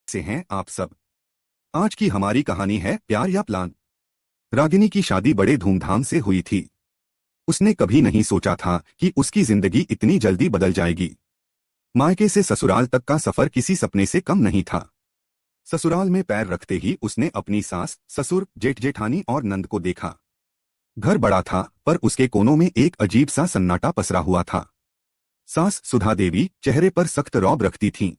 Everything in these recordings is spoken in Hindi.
से हैं आप सब। आज की हमारी कहानी है प्यार या प्लान। रागिनी की शादी बड़े धूमधाम से हुई थी। उसने कभी नहीं सोचा था कि उसकी जिंदगी इतनी जल्दी बदल जाएगी। मायके से ससुराल तक का सफर किसी सपने से कम नहीं था। ससुराल में पैर रखते ही उसने अपनी सास, ससुर, जेठ जेठानी और नंद को देखा। घर बड़ा था पर उसके कोनों में एक अजीब सा सन्नाटा पसरा हुआ था। सास सुधा देवी चेहरे पर सख्त रौब रखती थीं।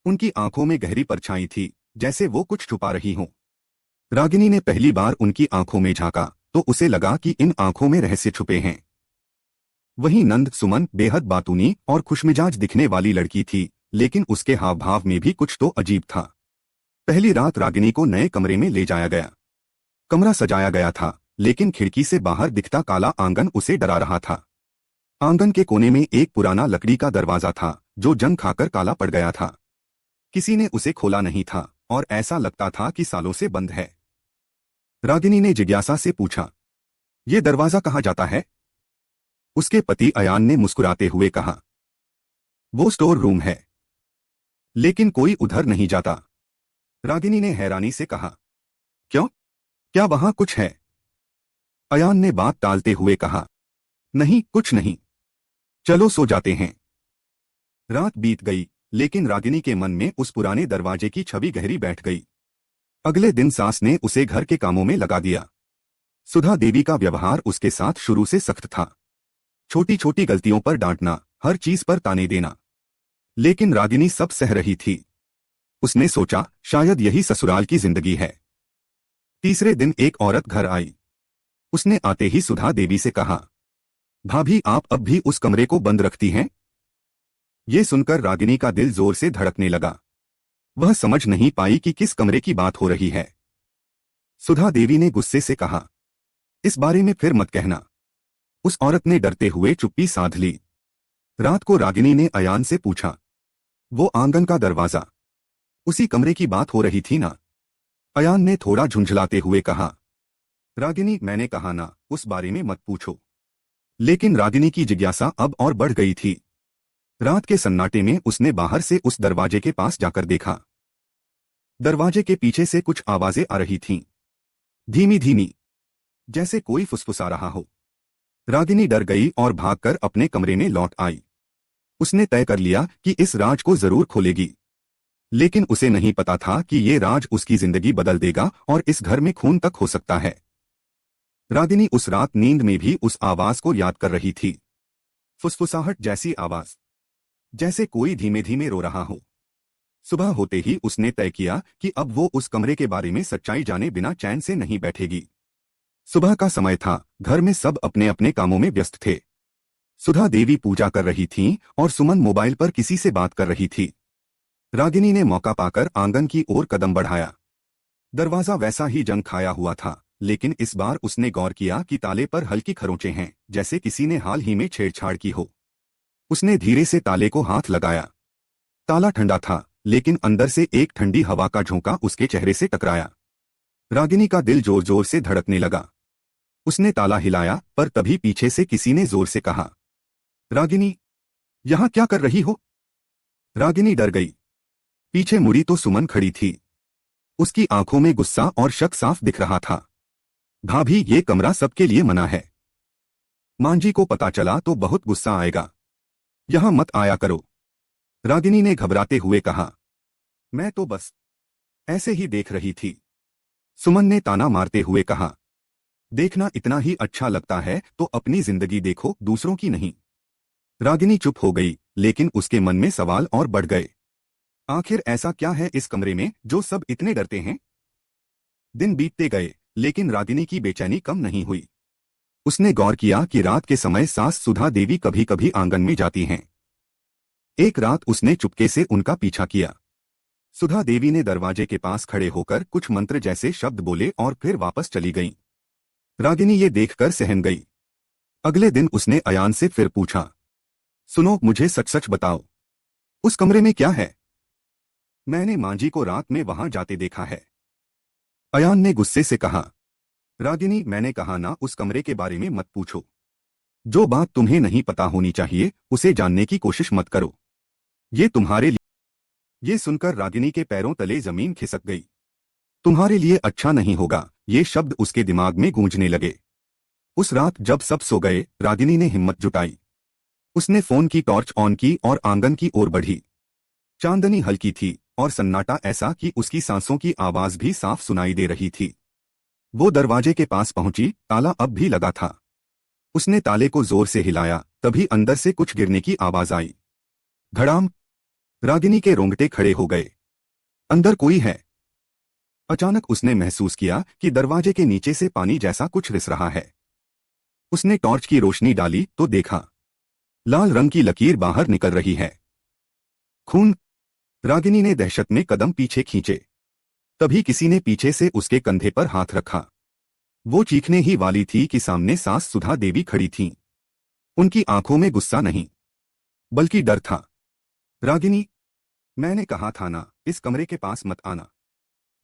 उनकी आंखों में गहरी परछाई थी, जैसे वो कुछ छुपा रही हों। रागिनी ने पहली बार उनकी आंखों में झांका तो उसे लगा कि इन आंखों में रहस्य छुपे हैं। वहीं नंद सुमन बेहद बातूनी और खुशमिजाज दिखने वाली लड़की थी, लेकिन उसके हाव भाव में भी कुछ तो अजीब था। पहली रात रागिनी को नए कमरे में ले जाया गया। कमरा सजाया गया था, लेकिन खिड़की से बाहर दिखता काला आंगन उसे डरा रहा था। आंगन के कोने में एक पुराना लकड़ी का दरवाजा था जो जंग खाकर काला पड़ गया था। किसी ने उसे खोला नहीं था और ऐसा लगता था कि सालों से बंद है। रागिनी ने जिज्ञासा से पूछा, ये दरवाजा कहाँ जाता है? उसके पति अयान ने मुस्कुराते हुए कहा, वो स्टोर रूम है। लेकिन कोई उधर नहीं जाता। रागिनी ने हैरानी से कहा, क्यों? क्या वहां कुछ है? अयान ने बात टालते हुए कहा, नहीं कुछ नहीं, चलो सो जाते हैं। रात बीत गई, लेकिन रागिनी के मन में उस पुराने दरवाजे की छवि गहरी बैठ गई। अगले दिन सास ने उसे घर के कामों में लगा दिया। सुधा देवी का व्यवहार उसके साथ शुरू से सख्त था। छोटी छोटी गलतियों पर डांटना, हर चीज पर ताने देना। लेकिन रागिनी सब सह रही थी। उसने सोचा शायद यही ससुराल की जिंदगी है। तीसरे दिन एक औरत घर आई। उसने आते ही सुधा देवी से कहा, भाभी आप अब भी उस कमरे को बंद रखती हैं? ये सुनकर रागिनी का दिल जोर से धड़कने लगा। वह समझ नहीं पाई कि किस कमरे की बात हो रही है। सुधा देवी ने गुस्से से कहा, इस बारे में फिर मत कहना। उस औरत ने डरते हुए चुप्पी साध ली। रात को रागिनी ने अयान से पूछा, वो आंगन का दरवाजा, उसी कमरे की बात हो रही थी ना? अयान ने थोड़ा झुंझलाते हुए कहा, रागिनी मैंने कहा ना उस बारे में मत पूछो। लेकिन रागिनी की जिज्ञासा अब और बढ़ गई थी। रात के सन्नाटे में उसने बाहर से उस दरवाजे के पास जाकर देखा। दरवाजे के पीछे से कुछ आवाजें आ रही थीं, धीमी धीमी, जैसे कोई फुसफुसा रहा हो। रागिनी डर गई और भागकर अपने कमरे में लौट आई। उसने तय कर लिया कि इस राज को जरूर खोलेगी। लेकिन उसे नहीं पता था कि ये राज उसकी जिंदगी बदल देगा और इस घर में खून तक हो सकता है। रागिनी उस रात नींद में भी उस आवाज को याद कर रही थी। फुसफुसाहट जैसी आवाज, जैसे कोई धीमे धीमे रो रहा हो। सुबह होते ही उसने तय किया कि अब वो उस कमरे के बारे में सच्चाई जाने बिना चैन से नहीं बैठेगी। सुबह का समय था, घर में सब अपने अपने कामों में व्यस्त थे। सुधा देवी पूजा कर रही थीं और सुमन मोबाइल पर किसी से बात कर रही थी। रागिनी ने मौका पाकर आंगन की ओर कदम बढ़ाया। दरवाजा वैसा ही जंग खाया हुआ था, लेकिन इस बार उसने गौर किया कि ताले पर हल्की खरोंचें हैं, जैसे किसी ने हाल ही में छेड़छाड़ की हो। उसने धीरे से ताले को हाथ लगाया। ताला ठंडा था, लेकिन अंदर से एक ठंडी हवा का झोंका उसके चेहरे से टकराया। रागिनी का दिल जोर जोर से धड़कने लगा। उसने ताला हिलाया, पर तभी पीछे से किसी ने जोर से कहा, रागिनी, यहां क्या कर रही हो? रागिनी डर गई। पीछे मुड़ी तो सुमन खड़ी थी। उसकी आंखों में गुस्सा और शक साफ दिख रहा था। भाभी ये कमरा सबके लिए मना है। मांझी को पता चला तो बहुत गुस्सा आएगा। यहां मत आया करो। रागिनी ने घबराते हुए कहा, मैं तो बस ऐसे ही देख रही थी। सुमन ने ताना मारते हुए कहा, देखना इतना ही अच्छा लगता है तो अपनी जिंदगी देखो, दूसरों की नहीं। रागिनी चुप हो गई, लेकिन उसके मन में सवाल और बढ़ गए। आखिर ऐसा क्या है इस कमरे में जो सब इतने डरते हैं? दिन बीतते गए, लेकिन रागिनी की बेचैनी कम नहीं हुई। उसने गौर किया कि रात के समय सास सुधा देवी कभी कभी आंगन में जाती हैं। एक रात उसने चुपके से उनका पीछा किया। सुधा देवी ने दरवाजे के पास खड़े होकर कुछ मंत्र जैसे शब्द बोले और फिर वापस चली गईं। रागिनी ये देखकर सहम गई। अगले दिन उसने अयान से फिर पूछा, सुनो मुझे सच सच बताओ, उस कमरे में क्या है? मैंने मांझी को रात में वहां जाते देखा है। अयान ने गुस्से से कहा, रागिनी मैंने कहा ना उस कमरे के बारे में मत पूछो। जो बात तुम्हें नहीं पता होनी चाहिए उसे जानने की कोशिश मत करो। ये तुम्हारे लिए ये सुनकर रागिनी के पैरों तले जमीन खिसक गई। तुम्हारे लिए अच्छा नहीं होगा, ये शब्द उसके दिमाग में गूंजने लगे। उस रात जब सब सो गए, रागिनी ने हिम्मत जुटाई। उसने फोन की टॉर्च ऑन की और आंगन की ओर बढ़ी। चांदनी हल्की थी और सन्नाटा ऐसा कि उसकी सांसों की आवाज भी साफ सुनाई दे रही थी। वो दरवाजे के पास पहुंची, ताला अब भी लगा था। उसने ताले को जोर से हिलाया, तभी अंदर से कुछ गिरने की आवाज आई। धड़ाम! रागिनी के रोंगटे खड़े हो गए। अंदर कोई है। अचानक उसने महसूस किया कि दरवाजे के नीचे से पानी जैसा कुछ रिस रहा है। उसने टॉर्च की रोशनी डाली तो देखा, लाल रंग की लकीर बाहर निकल रही है। खून! रागिनी ने दहशत में कदम पीछे खींचे। तभी किसी ने पीछे से उसके कंधे पर हाथ रखा। वो चीखने ही वाली थी कि सामने सास सुधा देवी खड़ी थीं। उनकी आंखों में गुस्सा नहीं, बल्कि डर था। रागिनी, मैंने कहा था ना, इस कमरे के पास मत आना।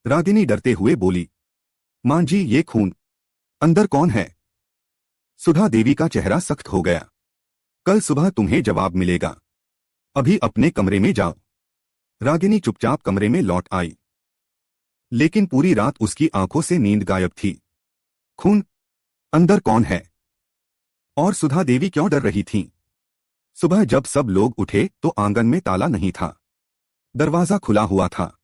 रागिनी डरते हुए बोली। मां जी, ये खून! अंदर कौन है? सुधा देवी का चेहरा सख्त हो गया। कल सुबह तुम्हें जवाब मिलेगा। अभी अपने कमरे में जाओ। रागिनी चुपचाप कमरे में लौट आई, लेकिन पूरी रात उसकी आंखों से नींद गायब थी। खून! अंदर कौन है? और सुधा देवी क्यों डर रही थीं? सुबह जब सब लोग उठे तो आंगन में ताला नहीं था। दरवाजा खुला हुआ था,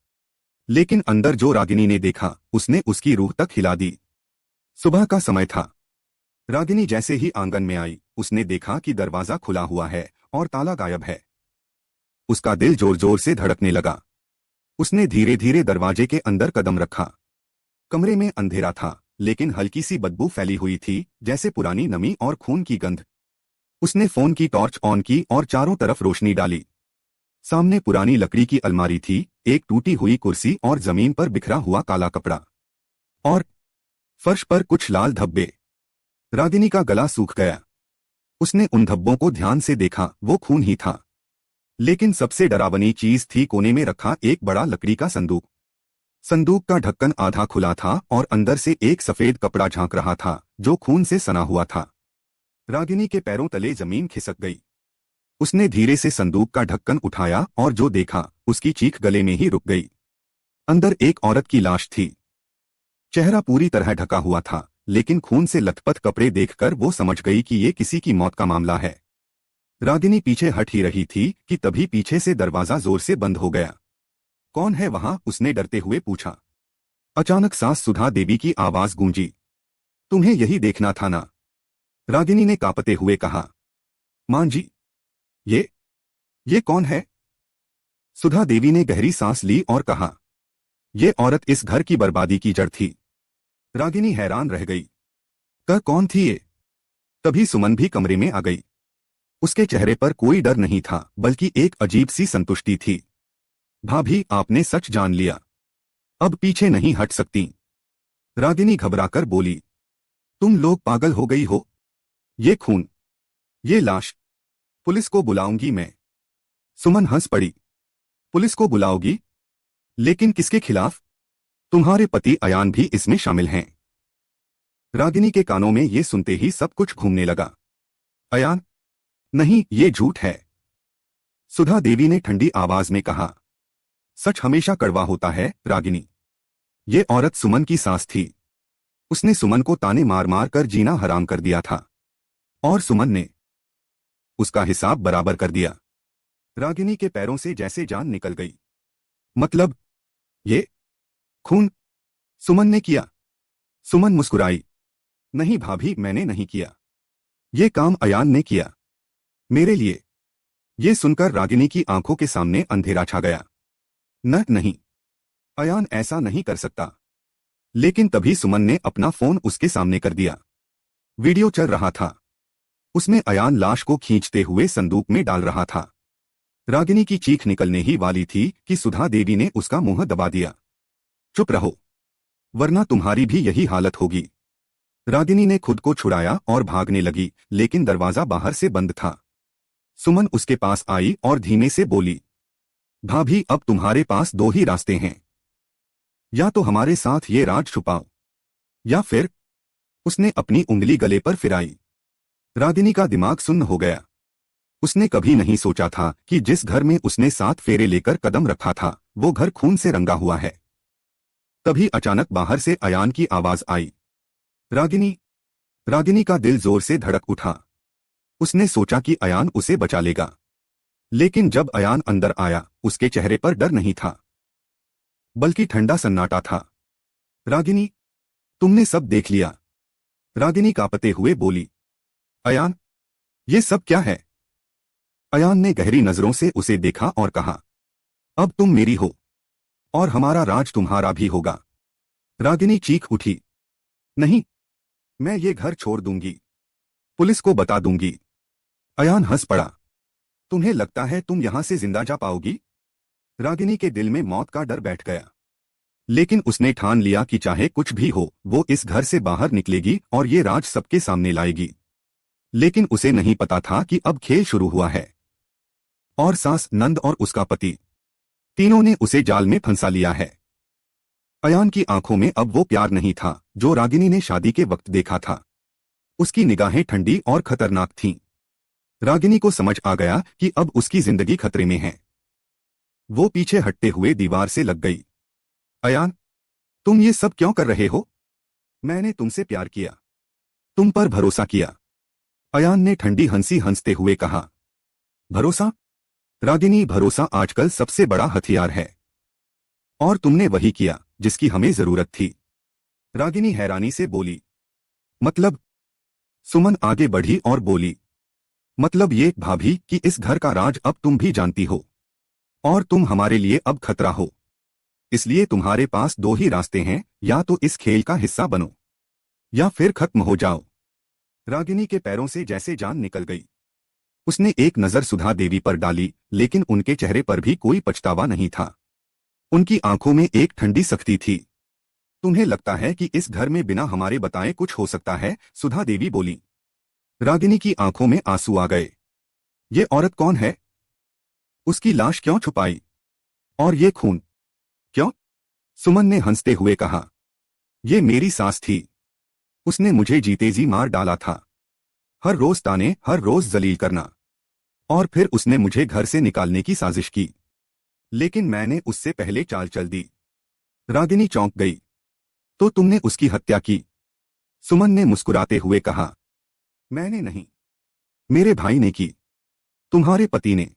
लेकिन अंदर जो रागिनी ने देखा, उसने उसकी रूह तक हिला दी। सुबह का समय था। रागिनी जैसे ही आंगन में आई, उसने देखा कि दरवाजा खुला हुआ है और ताला गायब है। उसका दिल जोर जोर से धड़कने लगा। उसने धीरे धीरे दरवाजे के अंदर कदम रखा। कमरे में अंधेरा था, लेकिन हल्की सी बदबू फैली हुई थी, जैसे पुरानी नमी और खून की गंध। उसने फोन की टॉर्च ऑन की और चारों तरफ रोशनी डाली। सामने पुरानी लकड़ी की अलमारी थी, एक टूटी हुई कुर्सी और जमीन पर बिखरा हुआ काला कपड़ा। और फर्श पर कुछ लाल धब्बे। रागिनी का गला सूख गया। उसने उन धब्बों को ध्यान से देखा, वो खून ही था। लेकिन सबसे डरावनी चीज थी कोने में रखा एक बड़ा लकड़ी का संदूक। संदूक का ढक्कन आधा खुला था और अंदर से एक सफेद कपड़ा झांक रहा था, जो खून से सना हुआ था। रागिनी के पैरों तले जमीन खिसक गई। उसने धीरे से संदूक का ढक्कन उठाया और जो देखा, उसकी चीख गले में ही रुक गई। अंदर एक औरत की लाश थी। चेहरा पूरी तरह ढका हुआ था, लेकिन खून से लथपथ कपड़े देखकर वो समझ गई कि ये किसी की मौत का मामला है। रागिनी पीछे हट ही रही थी कि तभी पीछे से दरवाजा जोर से बंद हो गया। कौन है वहां? उसने डरते हुए पूछा। अचानक सास सुधा देवी की आवाज गूंजी। तुम्हें यही देखना था ना? रागिनी ने कांपते हुए कहा। मां जी, ये कौन है? सुधा देवी ने गहरी सांस ली और कहा, ये औरत इस घर की बर्बादी की जड़ थी। रागिनी हैरान रह गई। कौन थी ये? तभी सुमन भी कमरे में आ गई। उसके चेहरे पर कोई डर नहीं था, बल्कि एक अजीब सी संतुष्टि थी। भाभी, आपने सच जान लिया। अब पीछे नहीं हट सकती। रागिनी घबराकर बोली। तुम लोग पागल हो गई हो? ये खून, ये लाश, पुलिस को बुलाऊंगी मैं। सुमन हंस पड़ी। पुलिस को बुलाओगी? लेकिन किसके खिलाफ? तुम्हारे पति अयान भी इसमें शामिल हैं। रागिनी के कानों में ये सुनते ही सब कुछ घूमने लगा। अयान? नहीं, ये झूठ है। सुधा देवी ने ठंडी आवाज में कहा। सच हमेशा कड़वा होता है, रागिनी। ये औरत सुमन की सास थी। उसने सुमन को ताने मार मार कर जीना हराम कर दिया था, और सुमन ने उसका हिसाब बराबर कर दिया। रागिनी के पैरों से जैसे जान निकल गई। मतलब, ये खून सुमन ने किया? सुमन मुस्कुराई। नहीं भाभी, मैंने नहीं किया। ये काम अयान ने किया, मेरे लिए। ये सुनकर रागिनी की आंखों के सामने अंधेरा छा गया। नहीं, अयान ऐसा नहीं कर सकता। लेकिन तभी सुमन ने अपना फोन उसके सामने कर दिया। वीडियो चल रहा था। उसमें अयान लाश को खींचते हुए संदूक में डाल रहा था। रागिनी की चीख निकलने ही वाली थी कि सुधा देवी ने उसका मुंह दबा दिया। चुप रहो, वरना तुम्हारी भी यही हालत होगी। रागिनी ने खुद को छुड़ाया और भागने लगी, लेकिन दरवाजा बाहर से बंद था। सुमन उसके पास आई और धीमे से बोली। भाभी, अब तुम्हारे पास दो ही रास्ते हैं। या तो हमारे साथ ये राज छुपाओ, या फिर। उसने अपनी उंगली गले पर फिराई। रागिनी का दिमाग सुन्न हो गया। उसने कभी नहीं सोचा था कि जिस घर में उसने 7 फेरे लेकर कदम रखा था वो घर खून से रंगा हुआ है। तभी अचानक बाहर से अयान की आवाज आई, रागिनी। रागिनी का दिल जोर से धड़क उठा। उसने सोचा कि अयान उसे बचा लेगा, लेकिन जब अयान अंदर आया उसके चेहरे पर डर नहीं था, बल्कि ठंडा सन्नाटा था। रागिनी, तुमने सब देख लिया? रागिनी कांपते हुए बोली। अयान, ये सब क्या है? अयान ने गहरी नजरों से उसे देखा और कहा, अब तुम मेरी हो और हमारा राज तुम्हारा भी होगा। रागिनी चीख उठी, नहीं, मैं ये घर छोड़ दूंगी, पुलिस को बता दूंगी। अयान हंस पड़ा, तुम्हें लगता है तुम यहां से जिंदा जा पाओगी? रागिनी के दिल में मौत का डर बैठ गया, लेकिन उसने ठान लिया कि चाहे कुछ भी हो वो इस घर से बाहर निकलेगी और ये राज सबके सामने लाएगी। लेकिन उसे नहीं पता था कि अब खेल शुरू हुआ है और सास, नंद और उसका पति, तीनों ने उसे जाल में फंसा लिया है। अयान की आंखों में अब वो प्यार नहीं था जो रागिनी ने शादी के वक्त देखा था। उसकी निगाहें ठंडी और खतरनाक थीं। रागिनी को समझ आ गया कि अब उसकी जिंदगी खतरे में है। वो पीछे हटते हुए दीवार से लग गई। अयान, तुम ये सब क्यों कर रहे हो? मैंने तुमसे प्यार किया, तुम पर भरोसा किया। अयान ने ठंडी हंसी हंसते हुए कहा। भरोसा? रागिनी, भरोसा आजकल सबसे बड़ा हथियार है और तुमने वही किया जिसकी हमें जरूरत थी। रागिनी हैरानी से बोली, मतलब? सुमन आगे बढ़ी और बोली, मतलब ये भाभी कि इस घर का राज अब तुम भी जानती हो और तुम हमारे लिए अब खतरा हो। इसलिए तुम्हारे पास दो ही रास्ते हैं, या तो इस खेल का हिस्सा बनो या फिर खत्म हो जाओ। रागिनी के पैरों से जैसे जान निकल गई। उसने एक नजर सुधा देवी पर डाली, लेकिन उनके चेहरे पर भी कोई पछतावा नहीं था। उनकी आंखों में एक ठंडी सख्ती थी। तुम्हें लगता है कि इस घर में बिना हमारे बताए कुछ हो सकता है? सुधा देवी बोली। रागिनी की आंखों में आंसू आ गए। ये औरत कौन है? उसकी लाश क्यों छुपाई? और ये खून क्यों? सुमन ने हंसते हुए कहा, ये मेरी सास थी। उसने मुझे जीते जी मार डाला था। हर रोज ताने, हर रोज जलील करना, और फिर उसने मुझे घर से निकालने की साजिश की, लेकिन मैंने उससे पहले चाल चल दी। रागिनी चौंक गई। तो तुमने उसकी हत्या की? सुमन ने मुस्कुराते हुए कहा, मैंने नहीं, मेरे भाई ने की। तुम्हारे पति ने?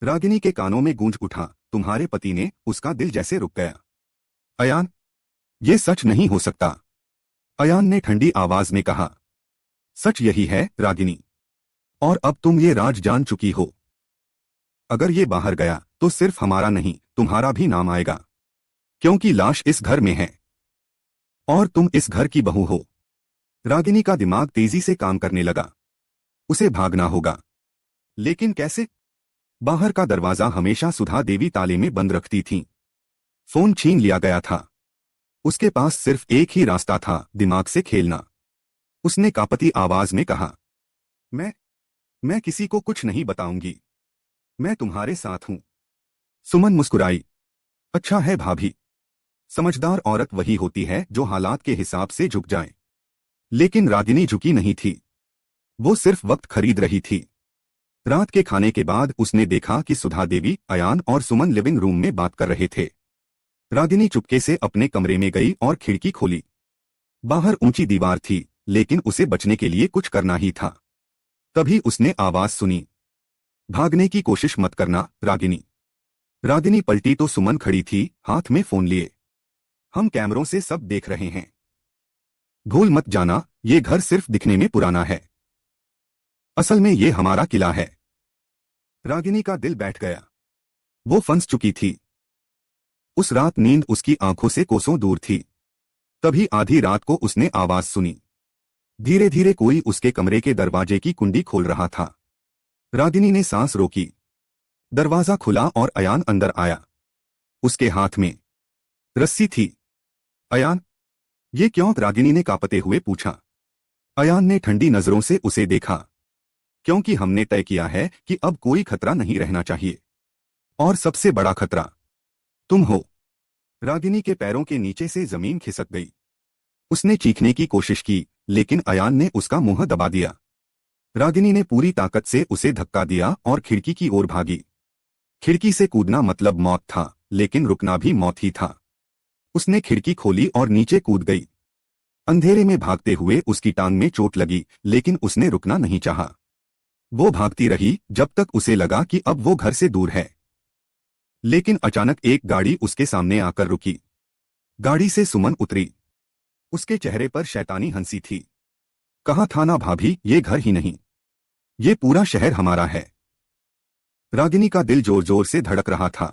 रागिनी के कानों में गूंज उठा, तुम्हारे पति ने? उसका दिल जैसे रुक गया। अयान, ये सच नहीं हो सकता। अयान ने ठंडी आवाज में कहा, सच यही है रागिनी, और अब तुम ये राज जान चुकी हो। अगर ये बाहर गया तो सिर्फ हमारा नहीं, तुम्हारा भी नाम आएगा, क्योंकि लाश इस घर में है और तुम इस घर की बहू हो। रागिनी का दिमाग तेजी से काम करने लगा। उसे भागना होगा, लेकिन कैसे? बाहर का दरवाजा हमेशा सुधा देवी ताले में बंद रखती थीं। फोन छीन लिया गया था। उसके पास सिर्फ एक ही रास्ता था, दिमाग से खेलना। उसने कांपती आवाज में कहा, मैं किसी को कुछ नहीं बताऊंगी, मैं तुम्हारे साथ हूं। सुमन मुस्कुराई, अच्छा है भाभी। समझदार औरत वही होती है जो हालात के हिसाब से झुक जाए। लेकिन रागिनी झुकी नहीं थी, वो सिर्फ वक्त खरीद रही थी। रात के खाने के बाद उसने देखा कि सुधा देवी, अयान और सुमन लिविंग रूम में बात कर रहे थे। रागिनी चुपके से अपने कमरे में गई और खिड़की खोली। बाहर ऊंची दीवार थी, लेकिन उसे बचने के लिए कुछ करना ही था। तभी उसने आवाज सुनी, भागने की कोशिश मत करना रागिनी। रागिनी पलटी तो सुमन खड़ी थी, हाथ में फोन लिए। हम कैमरों से सब देख रहे हैं, भूल मत जाना, ये घर सिर्फ दिखने में पुराना है, असल में ये हमारा किला है। रागिनी का दिल बैठ गया। वो फंस चुकी थी। उस रात नींद उसकी आंखों से कोसों दूर थी। तभी आधी रात को उसने आवाज सुनी। धीरे धीरे कोई उसके कमरे के दरवाजे की कुंडी खोल रहा था। रागिनी ने सांस रोकी। दरवाजा खुला और अयान अंदर आया। उसके हाथ में रस्सी थी। अयान, ये क्यों? रागिनी ने कांपते हुए पूछा। अयान ने ठंडी नजरों से उसे देखा। क्योंकि हमने तय किया है कि अब कोई खतरा नहीं रहना चाहिए, और सबसे बड़ा खतरा तुम हो। रागिनी के पैरों के नीचे से जमीन खिसक गई। उसने चीखने की कोशिश की, लेकिन अयान ने उसका मुंह दबा दिया। रागिनी ने पूरी ताकत से उसे धक्का दिया और खिड़की की ओर भागी। खिड़की से कूदना मतलब मौत था, लेकिन रुकना भी मौत ही था। उसने खिड़की खोली और नीचे कूद गई। अंधेरे में भागते हुए उसकी टांग में चोट लगी, लेकिन उसने रुकना नहीं चाहा। वो भागती रही जब तक उसे लगा कि अब वो घर से दूर है। लेकिन अचानक एक गाड़ी उसके सामने आकर रुकी। गाड़ी से सुमन उतरी। उसके चेहरे पर शैतानी हंसी थी। कहा था ना भाभी, ये घर ही नहीं, ये पूरा शहर हमारा है। रागिनी का दिल जोर जोर से धड़क रहा था।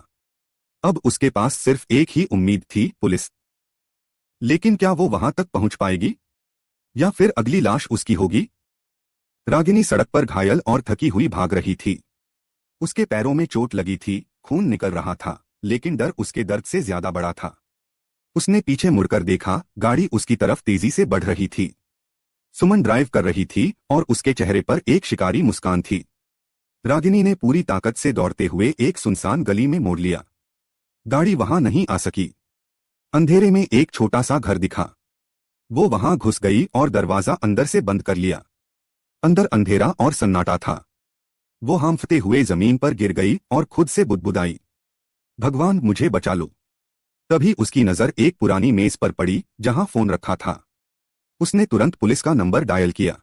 अब उसके पास सिर्फ एक ही उम्मीद थी, पुलिस। लेकिन क्या वो वहां तक पहुंच पाएगी, या फिर अगली लाश उसकी होगी? रागिनी सड़क पर घायल और थकी हुई भाग रही थी। उसके पैरों में चोट लगी थी, खून निकल रहा था, लेकिन डर उसके दर्द से ज्यादा बड़ा था। उसने पीछे मुड़कर देखा, गाड़ी उसकी तरफ तेजी से बढ़ रही थी। सुमन ड्राइव कर रही थी और उसके चेहरे पर एक शिकारी मुस्कान थी। रागिनी ने पूरी ताकत से दौड़ते हुए एक सुनसान गली में मोड़ लिया। गाड़ी वहां नहीं आ सकी। अंधेरे में एक छोटा सा घर दिखा। वो वहां घुस गई और दरवाजा अंदर से बंद कर लिया। अंदर अंधेरा और सन्नाटा था। वो हांफते हुए जमीन पर गिर गई और खुद से बुदबुदाई, भगवान मुझे बचा लो। तभी उसकी नजर एक पुरानी मेज पर पड़ी जहां फोन रखा था। उसने तुरंत पुलिस का नंबर डायल किया।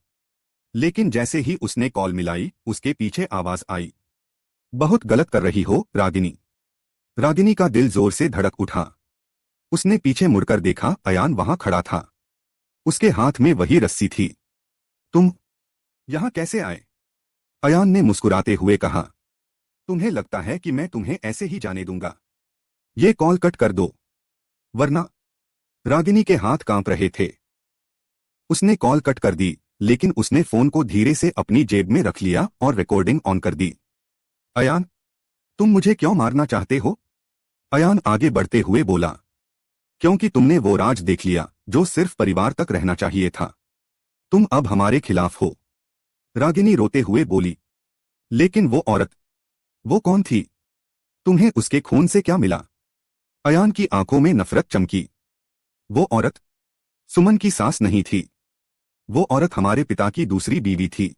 लेकिन जैसे ही उसने कॉल मिलाई, उसके पीछे आवाज आई, बहुत गलत कर रही हो रागिनी। रागिनी का दिल जोर से धड़क उठा। उसने पीछे मुड़कर देखा, अयान वहां खड़ा था। उसके हाथ में वही रस्सी थी। तुम यहां कैसे आए? अयान ने मुस्कुराते हुए कहा, तुम्हें लगता है कि मैं तुम्हें ऐसे ही जाने दूंगा? ये कॉल कट कर दो, वरना। रागिनी के हाथ कांप रहे थे। उसने कॉल कट कर दी, लेकिन उसने फोन को धीरे से अपनी जेब में रख लिया और रिकॉर्डिंग ऑन कर दी। अयान, तुम मुझे क्यों मारना चाहते हो? अयान आगे बढ़ते हुए बोला, क्योंकि तुमने वो राज देख लिया जो सिर्फ परिवार तक रहना चाहिए था। तुम अब हमारे खिलाफ हो। रागिनी रोते हुए बोली, लेकिन वो औरत, वो कौन थी? तुम्हें उसके खून से क्या मिला? अयान की आंखों में नफरत चमकी। वो औरत सुमन की सास नहीं थी। वो औरत हमारे पिता की दूसरी बीवी थी।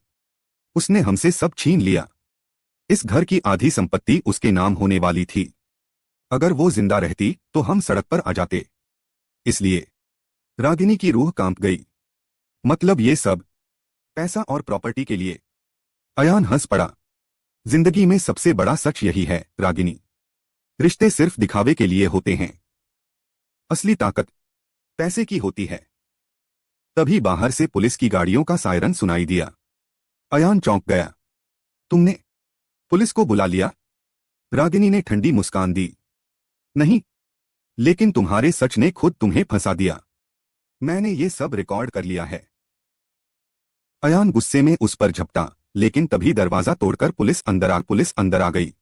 उसने हमसे सब छीन लिया। इस घर की आधी संपत्ति उसके नाम होने वाली थी। अगर वो जिंदा रहती तो हम सड़क पर आ जाते। इसलिए रागिनी की रूह कांप गई। मतलब ये सब पैसा और प्रॉपर्टी के लिए? अयान हंस पड़ा। जिंदगी में सबसे बड़ा सच यही है रागिनी, रिश्ते सिर्फ दिखावे के लिए होते हैं। असली ताकत पैसे की होती है। तभी बाहर से पुलिस की गाड़ियों का सायरन सुनाई दिया। अयान चौंक गया। तुमने पुलिस को बुला लिया? रागिनी ने ठंडी मुस्कान दी। नहीं, लेकिन तुम्हारे सच ने खुद तुम्हें फंसा दिया। मैंने ये सब रिकॉर्ड कर लिया है। अयान गुस्से में उस पर झपटा, लेकिन तभी दरवाजा तोड़कर पुलिस अंदर आ गई।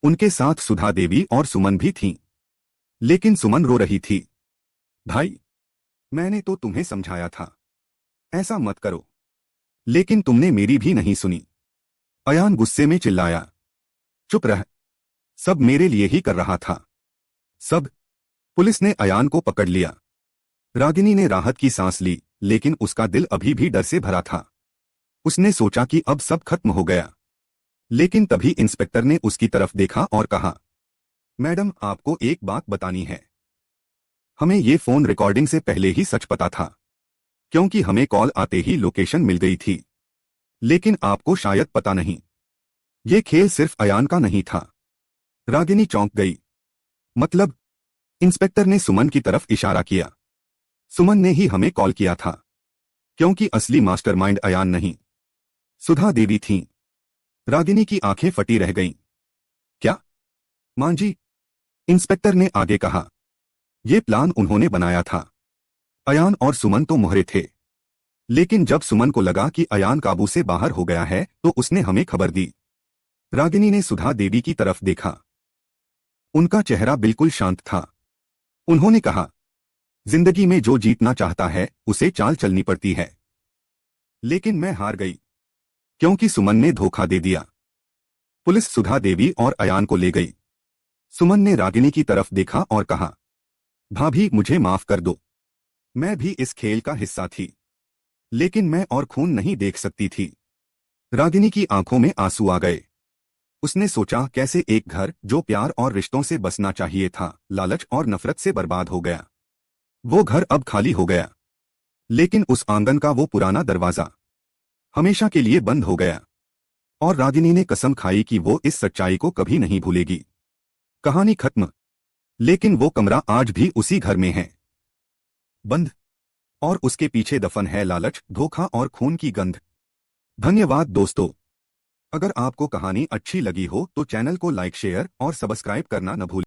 उनके साथ सुधा देवी और सुमन भी थीं। लेकिन सुमन रो रही थी। भाई, मैंने तो तुम्हें समझाया था, ऐसा मत करो, लेकिन तुमने मेरी भी नहीं सुनी। अयान गुस्से में चिल्लाया, चुप रह, सब मेरे लिए ही कर रहा था। सब। पुलिस ने अयान को पकड़ लिया। रागिनी ने राहत की सांस ली, लेकिन उसका दिल अभी भी डर से भरा था। उसने सोचा कि अब सब खत्म हो गया। लेकिन तभी इंस्पेक्टर ने उसकी तरफ देखा और कहा, मैडम, आपको एक बात बतानी है। हमें ये फोन रिकॉर्डिंग से पहले ही सच पता था, क्योंकि हमें कॉल आते ही लोकेशन मिल गई थी। लेकिन आपको शायद पता नहीं, ये खेल सिर्फ अयान का नहीं था। रागिनी चौंक गई। मतलब? इंस्पेक्टर ने सुमन की तरफ इशारा किया। सुमन ने ही हमें कॉल किया था, क्योंकि असली मास्टरमाइंड अयान नहीं, सुधा देवी थीं। रागिनी की आंखें फटी रह गईं। क्या? मां जी, इंस्पेक्टर ने आगे कहा, यह प्लान उन्होंने बनाया था। अयान और सुमन तो मोहरे थे, लेकिन जब सुमन को लगा कि अयान काबू से बाहर हो गया है तो उसने हमें खबर दी। रागिनी ने सुधा देवी की तरफ देखा। उनका चेहरा बिल्कुल शांत था। उन्होंने कहा, जिंदगी में जो जीतना चाहता है उसे चाल चलनी पड़ती है। लेकिन मैं हार गई, क्योंकि सुमन ने धोखा दे दिया। पुलिस सुधा देवी और अयान को ले गई। सुमन ने रागिनी की तरफ देखा और कहा, भाभी, मुझे माफ कर दो। मैं भी इस खेल का हिस्सा थी, लेकिन मैं और खून नहीं देख सकती थी। रागिनी की आंखों में आंसू आ गए। उसने सोचा कैसे एक घर जो प्यार और रिश्तों से बसना चाहिए था, लालच और नफरत से बर्बाद हो गया। वो घर अब खाली हो गया, लेकिन उस आंगन का वो पुराना दरवाजा हमेशा के लिए बंद हो गया। और रागिनी ने कसम खाई कि वो इस सच्चाई को कभी नहीं भूलेगी। कहानी खत्म, लेकिन वो कमरा आज भी उसी घर में है, बंद, और उसके पीछे दफन है लालच, धोखा और खून की गंध। धन्यवाद दोस्तों। अगर आपको कहानी अच्छी लगी हो तो चैनल को लाइक, शेयर और सब्सक्राइब करना न भूलें।